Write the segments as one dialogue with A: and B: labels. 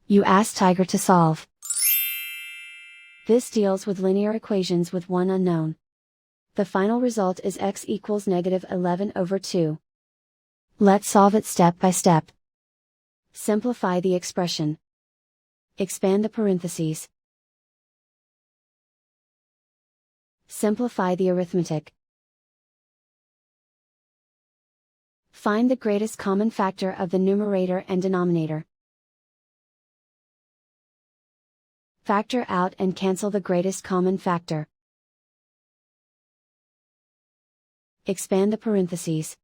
A: You ask Tiger to solve. This deals with linear equations with one unknown. The final result is x equals -11/2. Let's solve it step by step. Simplify the expression. Expand the parentheses. Simplify the arithmetic. Find the greatest common factor of the numerator and denominator. Factor out and cancel the greatest common factor. Expand the parentheses.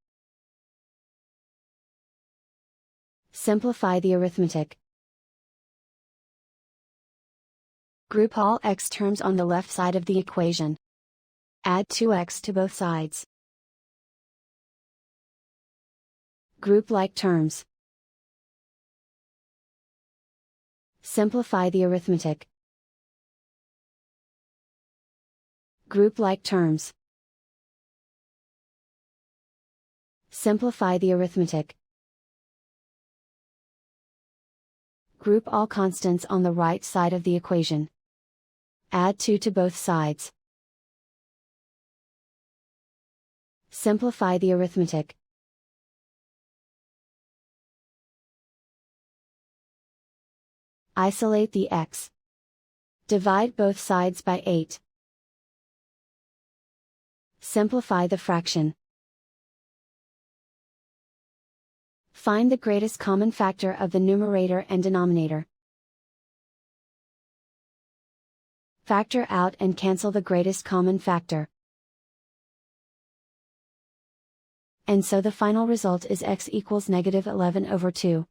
A: Simplify the arithmetic. Group all x terms on the left side of the equation. Add 2x to both sides. Group like terms. Simplify the arithmetic. Group like terms. Simplify the arithmetic. Group all constants on the right side of the equation. Add 2 to both sides. Simplify the arithmetic. Isolate the x. Divide both sides by 8. Simplify the fraction. Find the greatest common factor of the numerator and denominator. Factor out and cancel the greatest common factor. And so the final result is x equals -11/2.